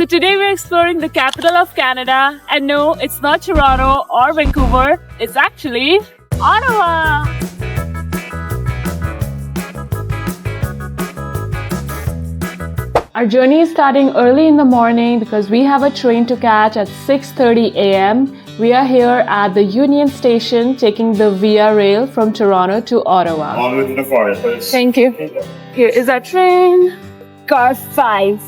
So today we're exploring the capital of Canada, and no, it's not Toronto or Vancouver, it's actually Ottawa! Our journey is starting early in the morning because we have a train to catch at 6:30 a.m. We are here at the Union Station taking the ViaRail from Toronto to Ottawa. On with the forest, please. Thank you. Here is our train. Car 5.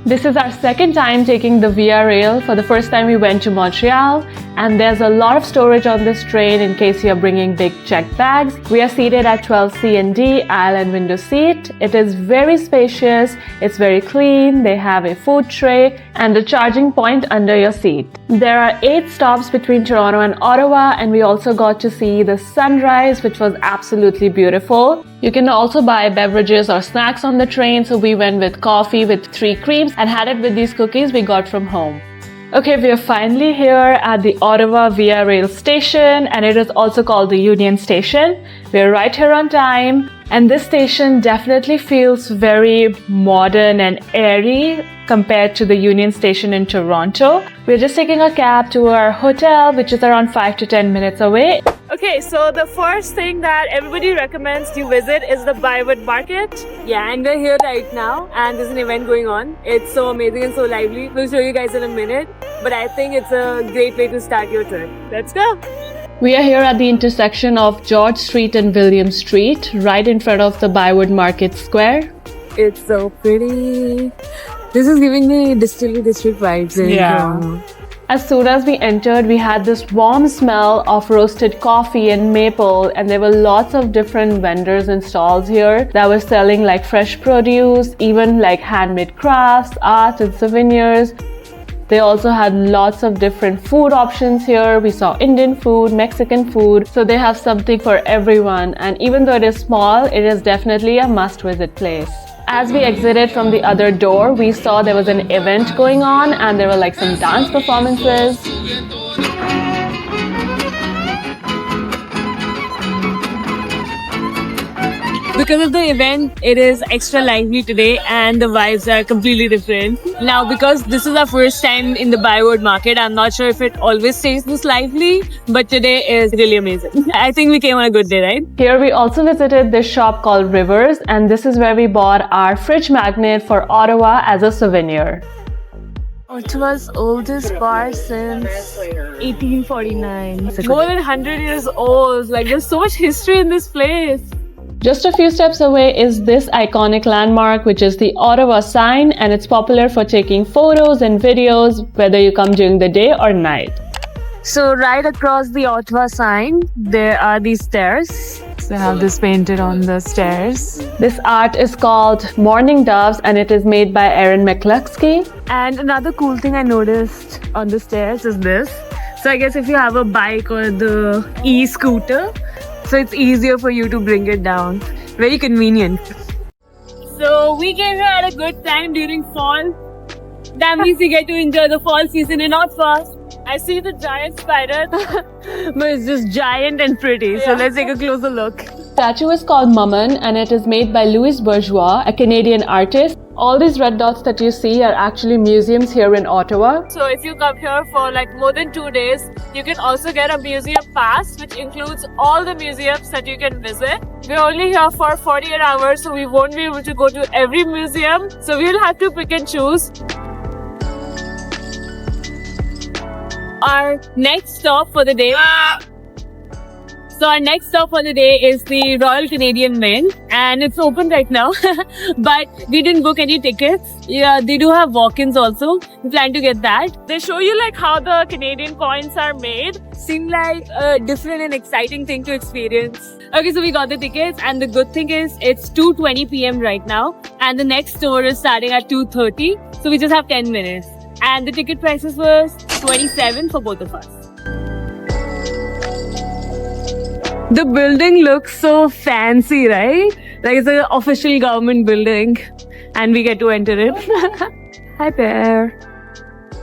This is our second time taking the ViaRail. For the first time we went to Montreal, and there's a lot of storage on this train in case you're bringing big checked bags. We are seated at 12C and D, aisle and window seat. It is very spacious, it's very clean, they have a food tray and a charging point under your seat. There are 8 stops between Toronto and Ottawa, and we also got to see the sunrise, which was absolutely beautiful. You can also buy beverages or snacks on the train, so we went with coffee with 3 creams and had it with these cookies we got from home. Okay, we are finally here at the Ottawa ViaRail station, and it is also called the Union Station. We are right here on time, and this station definitely feels very modern and airy compared to the Union Station in Toronto. We're just taking a cab to our hotel, which is around 5 to 10 minutes away. Okay, so the first thing that everybody recommends you visit is the ByWard Market. Yeah, and we're here right now, and there's an event going on. It's so amazing and so lively. We'll show you guys in a minute, but I think it's a great way to start your trip. Let's go! We are here at the intersection of George Street and William Street, right in front of the ByWard Market Square. It's so pretty. This is giving me Distillery District vibes. Yeah. As soon as we entered, we had this warm smell of roasted coffee and maple, and there were lots of different vendors and stalls here that were selling like fresh produce, even like handmade crafts, art and souvenirs. They also had lots of different food options here. We saw Indian food, Mexican food, so they have something for everyone. And even though it is small, it is definitely a must-visit place. As we exited from the other door, we saw there was an event going on, and there were like some dance performances. Because of the event, it is extra lively today and the vibes are completely different. Now, because this is our first time in the ByWard Market, I'm not sure if it always stays this lively, but today is really amazing. I think we came on a good day, right? Here we also visited this shop called Rivers, and this is where we bought our fridge magnet for Ottawa as a souvenir. Ottawa's oldest bar since 1849. More than 100 years old. Like, there's so much history in this place. Just a few steps away is this iconic landmark, which is the Ottawa sign, and it's popular for taking photos and videos, whether you come during the day or night. So right across the Ottawa sign, there are these stairs. They have this painted on the stairs. This art is called Morning Doves, and it is made by Aaron McCluskey. And another cool thing I noticed on the stairs is this. So I guess if you have a bike or the e-scooter, so it's easier for you to bring it down. Very convenient. So we came here at a good time during fall. That means we get to enjoy the fall season in Ottawa. I see the giant spider, but it's just giant and pretty. Yeah. So let's take a closer look. The statue is called Maman, and it is made by Louis Bourgeois, a Canadian artist. All these red dots that you see are actually museums here in Ottawa. So if you come here for like more than 2 days, you can also get a museum pass, which includes all the museums that you can visit. We're only here for 48 hours, so we won't be able to go to every museum. So we'll have to pick and choose. Our next stop for the day. So our next stop for the day is the Royal Canadian Mint, and it's open right now, but we didn't book any tickets. Yeah, they do have walk-ins also. We plan to get that. They show you like how the Canadian coins are made. Seemed like a different and exciting thing to experience. Okay, so we got the tickets, and the good thing is it's 2:20 p.m. right now, and the next tour is starting at 2:30. So we just have 10 minutes. And the ticket prices was $27 for both of us. The building looks so fancy, right? Like it's an official government building, and we get to enter it. Hi there.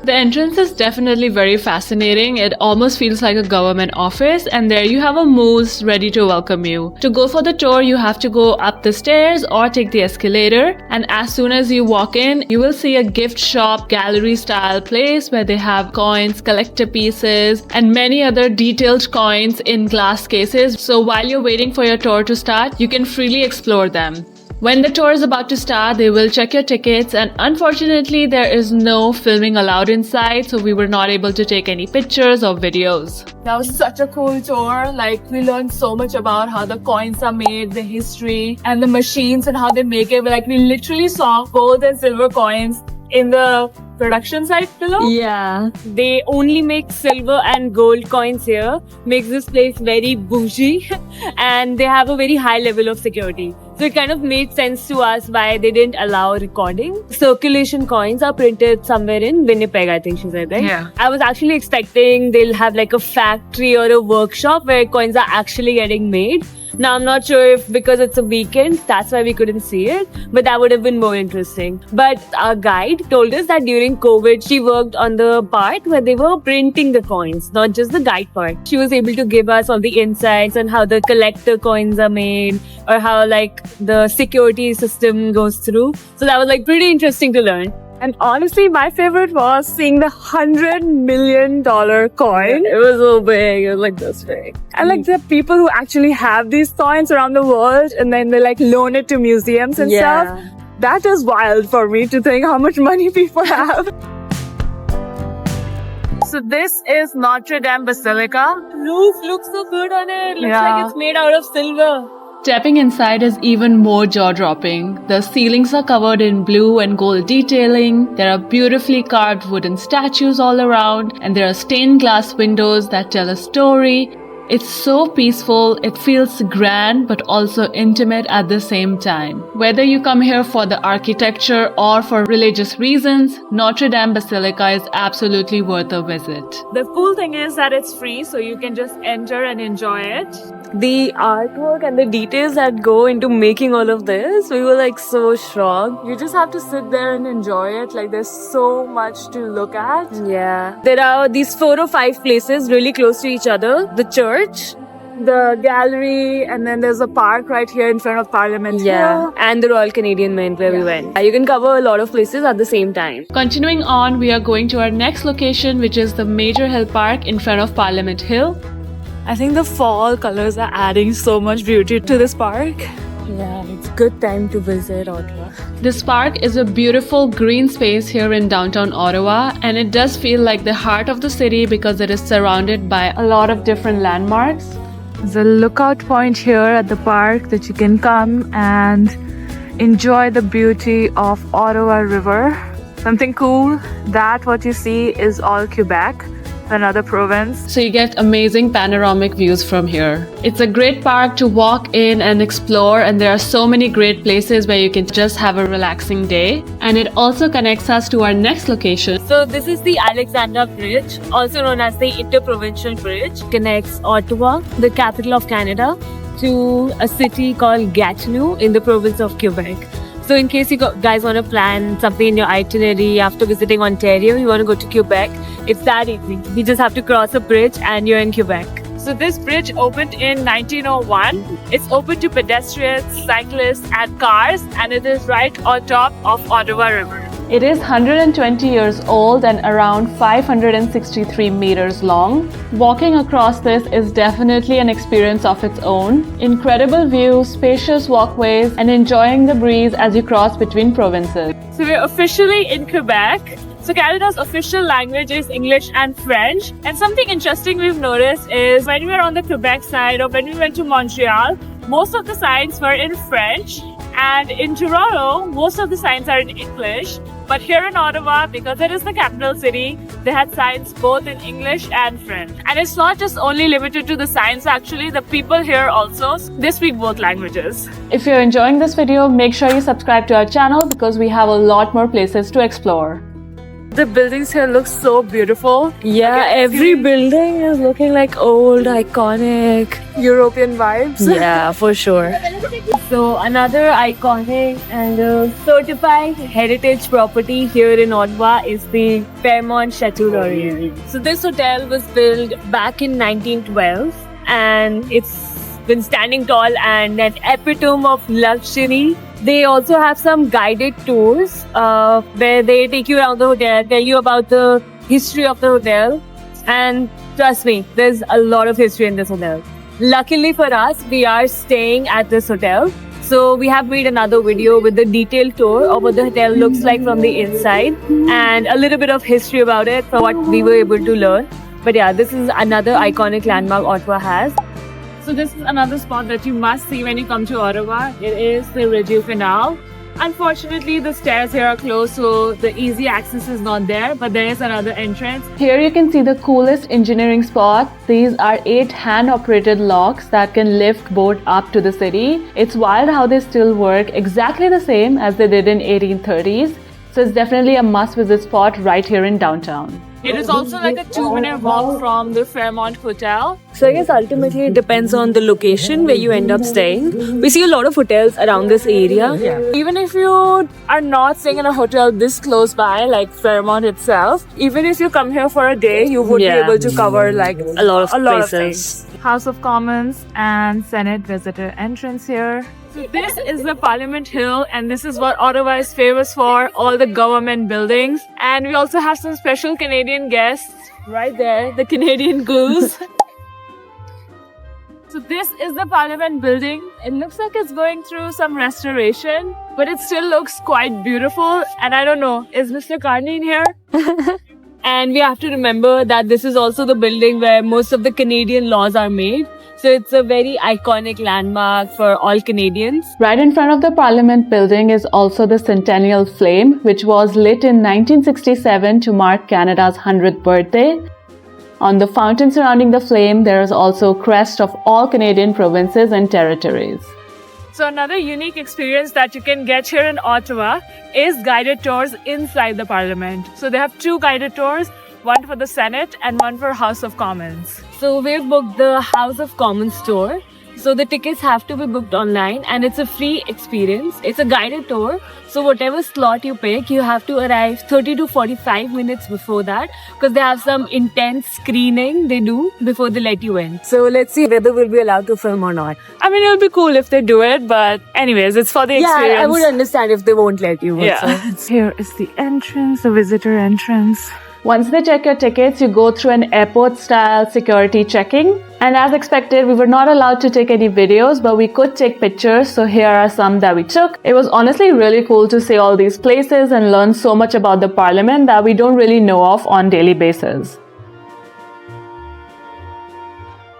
The entrance is definitely very fascinating. It almost feels like a government office, and there you have a moose ready to welcome you. To go for the tour, you have to go up the stairs or take the escalator, and as soon as you walk in, you will see a gift shop, gallery style place where they have coins, collector pieces, and many other detailed coins in glass cases. So while you're waiting for your tour to start, you can freely explore them. When the tour is about to start, they will check your tickets, and unfortunately there is no filming allowed inside, so we were not able to take any pictures or videos. That was such a cool tour. Like, we learned so much about how the coins are made, the history, and the machines and how they make it. Like, we literally saw gold and silver coins in the production site below. Yeah. They only make silver and gold coins here. Makes this place very bougie and they have a very high level of security. So it kind of made sense to us why they didn't allow recording. Circulation coins are printed somewhere in Winnipeg, I think she said, right? Yeah. I was actually expecting they'll have like a factory or a workshop where coins are actually getting made. Now, I'm not sure if because it's a weekend, that's why we couldn't see it, but that would have been more interesting. But our guide told us that during COVID, she worked on the part where they were printing the coins, not just the guide part. She was able to give us all the insights on how the collector coins are made or how like the security system goes through. So that was like pretty interesting to learn. And honestly, my favorite was seeing the $100 million coin. It was so big. It was like this big. And like there are people who actually have these coins around the world and then they like loan it to museums and stuff. That is wild for me to think how much money people have. So this is Notre Dame Basilica. Roof looks so good on it. Looks like it's made out of silver. Stepping inside is even more jaw-dropping. The ceilings are covered in blue and gold detailing. There are beautifully carved wooden statues all around, and there are stained glass windows that tell a story. It's so peaceful, it feels grand but also intimate at the same time. Whether you come here for the architecture or for religious reasons, Notre Dame Basilica is absolutely worth a visit. The cool thing is that it's free, so you can just enter and enjoy it. The artwork and the details that go into making all of this, we were like so shocked. You just have to sit there and enjoy it. Like there's so much to look at. Yeah. There are these 4 or 5 places really close to each other. The church, the gallery, and then there's a park right here in front of Parliament Hill. And the Royal Canadian Mint where we went. You can cover a lot of places at the same time. Continuing on, we are going to our next location, which is the Major Hill Park in front of Parliament Hill. I think the fall colors are adding so much beauty to this park. Yeah, it's a good time to visit Ottawa. This park is a beautiful green space here in downtown Ottawa, and it does feel like the heart of the city because it is surrounded by a lot of different landmarks. There's a lookout point here at the park that you can come and enjoy the beauty of Ottawa River. Something cool, that what you see is all Quebec, another province. So you get amazing panoramic views from here. It's a great park to walk in and explore, and there are so many great places where you can just have a relaxing day. And it also connects us to our next location. So this is the Alexandra Bridge, also known as the Interprovincial Bridge. Connects Ottawa, the capital of Canada, to a city called Gatineau in the province of Quebec. So in case you guys want to plan something in your itinerary after visiting Ontario, you want to go to Quebec, it's that easy. You just have to cross a bridge and you're in Quebec. So this bridge opened in 1901. It's open to pedestrians, cyclists and cars, and it is right on top of Ottawa River. It is 120 years old and around 563 meters long. Walking across this is definitely an experience of its own. Incredible views, spacious walkways, and enjoying the breeze as you cross between provinces. So we're officially in Quebec. So Canada's official language is English and French. And something interesting we've noticed is when we were on the Quebec side or when we went to Montreal, most of the signs were in French. And in Toronto, most of the signs are in English. But here in Ottawa, because it is the capital city, they had signs both in English and French. And it's not just only limited to the signs, actually. The people here also, they speak both languages. If you're enjoying this video, make sure you subscribe to our channel because we have a lot more places to explore. The buildings here look so beautiful. Yeah, every building is looking like old, iconic. European vibes. Yeah, for sure. So another iconic and certified heritage property here in Ottawa is the Fairmont Chateau Laurier. So this hotel was built back in 1912 and it's been standing tall and an epitome of luxury. They also have some guided tours where they take you around the hotel, tell you about the history of the hotel. And trust me, there's a lot of history in this hotel. Luckily for us, we are staying at this hotel. So we have made another video with the detailed tour of what the hotel looks like from the inside and a little bit of history about it from what we were able to learn. But yeah, this is another iconic landmark Ottawa has. So this is another spot that you must see when you come to Ottawa. It is the Rideau Canal. Unfortunately, the stairs here are closed, so the easy access is not there, but there is another entrance. Here you can see the coolest engineering spot. These are 8 hand-operated locks that can lift boat up to the city. It's wild how they still work exactly the same as they did in 1830s. So it's definitely a must-visit spot right here in downtown. It is also like a 2-minute walk from the Fairmont Hotel. So I guess ultimately it depends on the location where you end up staying. We see a lot of hotels around this area. Even if you are not staying in a hotel this close by, like Fairmont itself, even if you come here for a day, you would be able to cover like A lot of places. things. House of Commons and Senate visitor entrance here. So this is the Parliament Hill, and this is what Ottawa is famous for, all the government buildings. And we also have some special Canadian guests right there, the Canadian goose. So this is the Parliament building. It looks like it's going through some restoration, but it still looks quite beautiful. And I don't know, is Mr. Carney in here? And we have to remember that this is also the building where most of the Canadian laws are made. So it's a very iconic landmark for all Canadians. Right in front of the Parliament building is also the Centennial Flame, which was lit in 1967 to mark Canada's 100th birthday. On the fountain surrounding the flame, there is also a crest of all Canadian provinces and territories. So another unique experience that you can get here in Ottawa is guided tours inside the Parliament. So they have 2 guided tours, one for the Senate and one for House of Commons. So we've booked the House of Commons tour. So the tickets have to be booked online and it's a free experience. It's a guided tour. So whatever slot you pick, you have to arrive 30 to 45 minutes before that because they have some intense screening they do before they let you in. So let's see whether we'll be allowed to film or not. I mean, it'll be cool if they do it, but anyways, it's for the experience. Yeah, I would understand if they won't let you. Here is the entrance, the visitor entrance. Once they check your tickets, you go through an airport-style security checking. And as expected, we were not allowed to take any videos, but we could take pictures. So here are some that we took. It was honestly really cool to see all these places and learn so much about the Parliament that we don't really know of on a daily basis.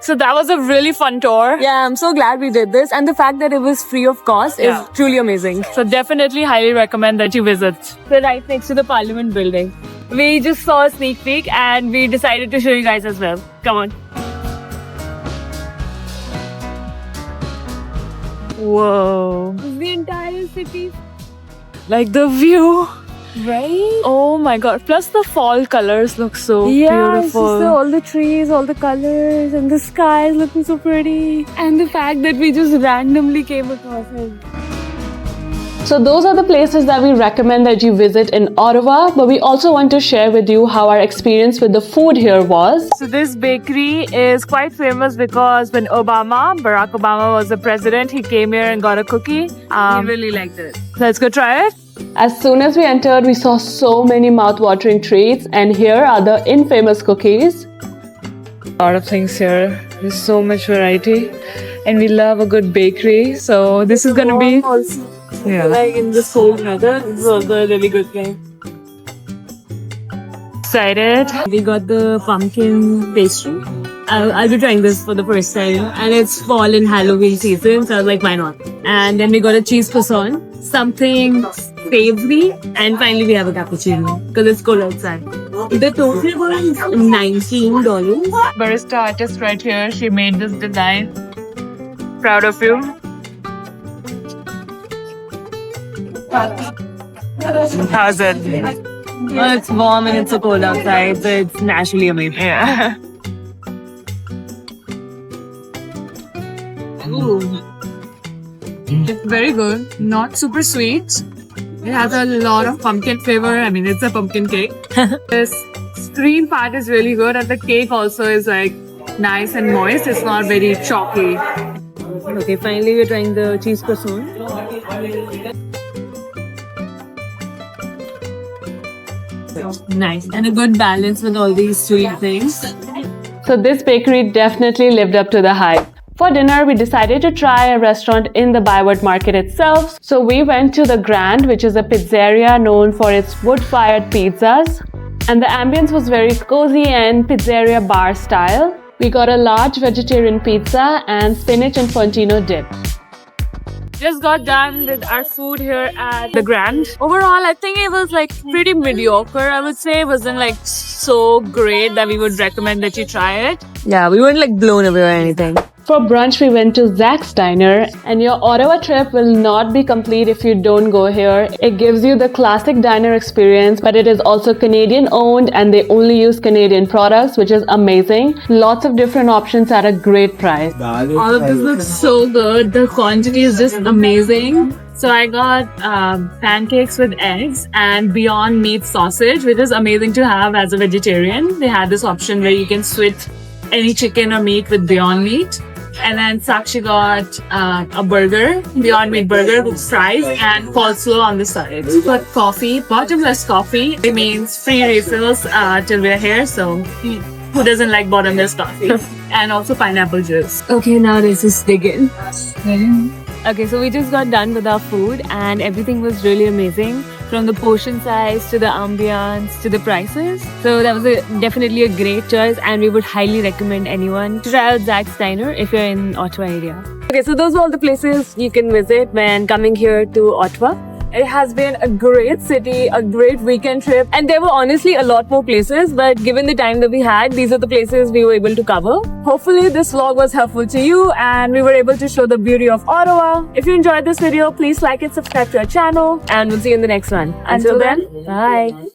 So that was a really fun tour. Yeah, I'm so glad we did this. And the fact that it was free of cost is truly amazing. So definitely highly recommend that you visit. So right next to the Parliament building. We just saw a sneak peek and we decided to show you guys as well. Come on. Whoa. The entire city. Like the view. Right? Oh my god. Plus the fall colors look so Yeah, it's beautiful. just all the trees, all the colors, and the sky is looking so pretty. And the fact that we just randomly came across it. So those are the places that we recommend that you visit in Ottawa, but we also want to share with you how our experience with the food here was. So this bakery is quite famous because when Barack Obama was the president, he came here and got a cookie. We really liked it. Let's go try it. As soon as we entered, we saw so many mouth-watering treats, and here are the infamous cookies. A lot of things here. There's so much variety, and we love a good bakery. So this is gonna be Like in this cold weather, this is also a really good thing. excited. We got the pumpkin pastry. I'll be trying this for the first time. And it's fall and Halloween season, so I was like, why not? And then we got a cheese croissant, something savory, and finally we have a cappuccino because it's cold outside. The total was $19. Barista artist right here. She made this design. Proud of you. How's it? Well, it's warm and it's so cold outside, so it's naturally amazing. Yeah. Ooh. It's very good. Not super sweet. It has a lot of pumpkin flavor. I mean, it's a pumpkin cake. This cream part is really good, and the cake also is like nice and moist. It's not very chalky. Okay, finally we're trying the cheese croissant. Nice. And a good balance with all these sweet things. So this bakery definitely lived up to the hype. For dinner, we decided to try a restaurant in the ByWard Market itself. So we went to the Grand, which is a pizzeria known for its wood-fired pizzas. And the ambience was very cozy and pizzeria bar style. We got a large vegetarian pizza and spinach and fontino dip. Just got done with our food here at the Grand. Overall, I think it was like pretty mediocre. I would say it wasn't like so great that we would recommend that you try it. Yeah, we weren't like blown away or anything. For brunch, we went to Zach's Diner, and your Ottawa trip will not be complete if you don't go here. It gives you the classic diner experience, but it is also Canadian owned and they only use Canadian products, which is amazing. Lots of different options at a great price. All of this looks so good. The quantity is just amazing. So I got pancakes with eggs and Beyond Meat sausage, which is amazing to have as a vegetarian. They had this option where you can switch any chicken or meat with Beyond Meat. And then Sakshi got a burger, Beyond Meat burger with fries and coleslaw on the side. Got coffee, bottomless coffee. It means free refills till we're here. So who doesn't like bottomless coffee? And also pineapple juice. Okay, now let's just dig in. Okay, so we just got done with our food and everything was really amazing. From the portion size to the ambience to the prices. So that was definitely a great choice and we would highly recommend anyone to try out Zach's Diner if you're in Ottawa area. Okay, so those are all the places you can visit when coming here to Ottawa. It has been a great city, a great weekend trip, and there were honestly a lot more places, but given the time that we had, these are the places we were able to cover. Hopefully this vlog was helpful to you and we were able to show the beauty of Ottawa. If you enjoyed this video, please like and subscribe to our channel and we'll see you in the next one. Until then, bye.